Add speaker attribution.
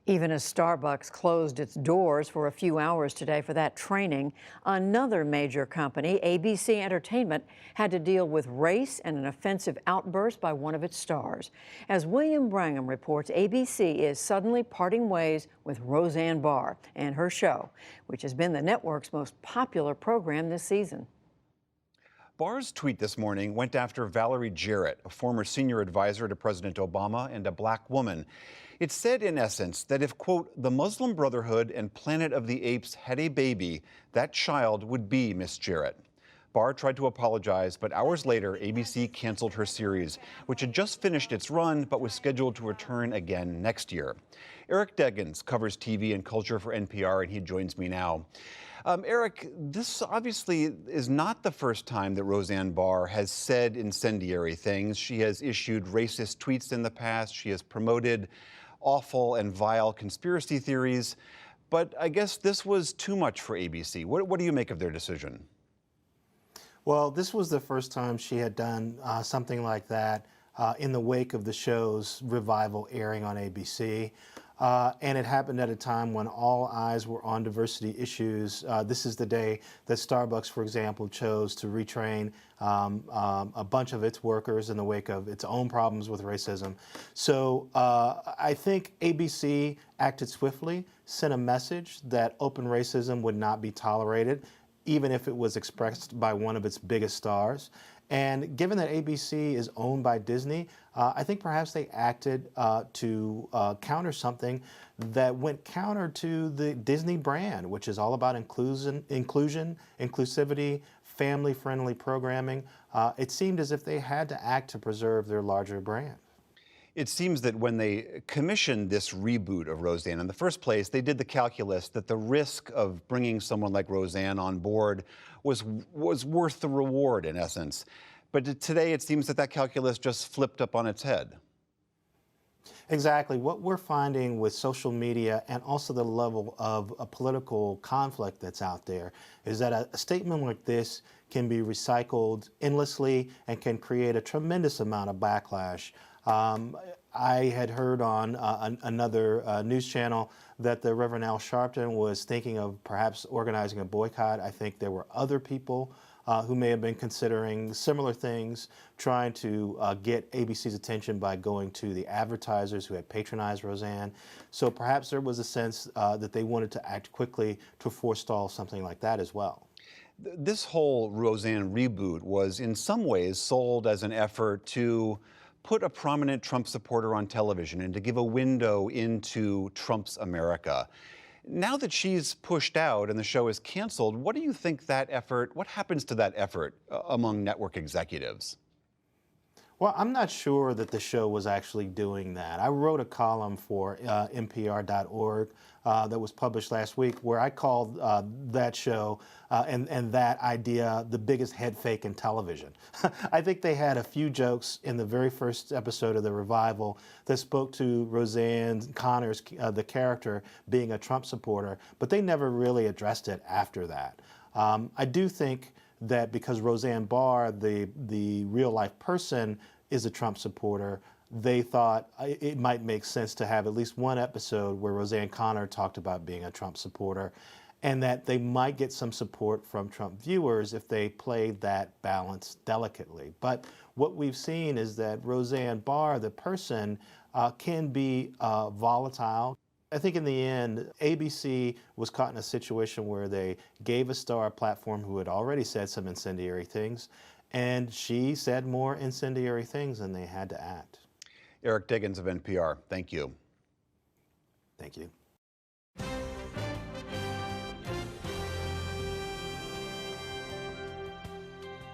Speaker 1: Even as Starbucks closed its doors for a few hours today for that training, another major company, ABC Entertainment, had to deal with race and an offensive outburst by one of its stars. As William Brangham reports, ABC is suddenly parting ways with Roseanne Barr and her show, which has been the network's most popular program this season.
Speaker 2: Barr's tweet this morning went after Valerie Jarrett, a former senior advisor to President Obama and a black woman. It said, in essence, that if, quote, the Muslim Brotherhood and Planet of the Apes had a baby, that child would be Miss Jarrett. Barr tried to apologize, but hours later, ABC canceled her series, which had just finished its run but was scheduled to return again next year. Eric Deggans covers TV and culture for NPR, and he joins me now. Eric, this obviously is not the first time that Roseanne Barr has said incendiary things. She has issued racist tweets in the past. She has promoted awful and vile conspiracy theories. But I guess this was too much for ABC. What do you make of their decision?
Speaker 3: Well, this was the first time she had done something like that in the wake of the show's revival airing on ABC. And it happened at a time when all eyes were on diversity issues. This is the day that Starbucks, for example, chose to retrain a bunch of its workers in the wake of its own problems with racism. So I think ABC acted swiftly, sent a message that open racism would not be tolerated, even if it was expressed by one of its biggest stars. And given that ABC is owned by Disney, I think perhaps they acted to counter something that went counter to the Disney brand, which is all about inclusion, inclusivity, family-friendly programming. It seemed as if they had to act to preserve their larger brand.
Speaker 2: It seems that when they commissioned this reboot of Roseanne in the first place, they did the calculus that the risk of bringing someone like Roseanne on board was worth the reward, in essence. But today it seems that that calculus just flipped up on its head.
Speaker 3: Exactly. What we're finding with social media and also the level of a political conflict that's out there is that a statement like this can be recycled endlessly and can create a tremendous amount of backlash. I had heard on another news channel that the Reverend Al Sharpton was thinking of perhaps organizing a boycott. I think there were other people who may have been considering similar things, trying to get ABC's attention by going to the advertisers who had patronized Roseanne. So perhaps there was a sense that they wanted to act quickly to forestall something like that as well.
Speaker 2: This whole Roseanne reboot was in some ways sold as an effort to put a prominent Trump supporter on television and to give a window into Trump's America. Now that she's pushed out and the show is canceled, what do you think what happens to that effort among network executives?
Speaker 3: Well, I'm not sure that the show was actually doing that. I wrote a column for NPR.org that was published last week where I called that show and that idea the biggest head fake in television. I think they had a few jokes in the very first episode of the revival that spoke to Roseanne Connors, the character, being a Trump supporter, but they never really addressed it after that. I do think that because Roseanne Barr, the real-life person, is a Trump supporter, they thought it might make sense to have at least one episode where Roseanne Connor talked about being a Trump supporter, and that they might get some support from Trump viewers if they played that balance delicately. But what we've seen is that Roseanne Barr, the person, can be volatile. I think in the end, ABC was caught in a situation where they gave a star a platform who had already said some incendiary things, and she said more incendiary things, and they had to act.
Speaker 2: Eric Deggans of NPR, thank you.
Speaker 3: Thank you.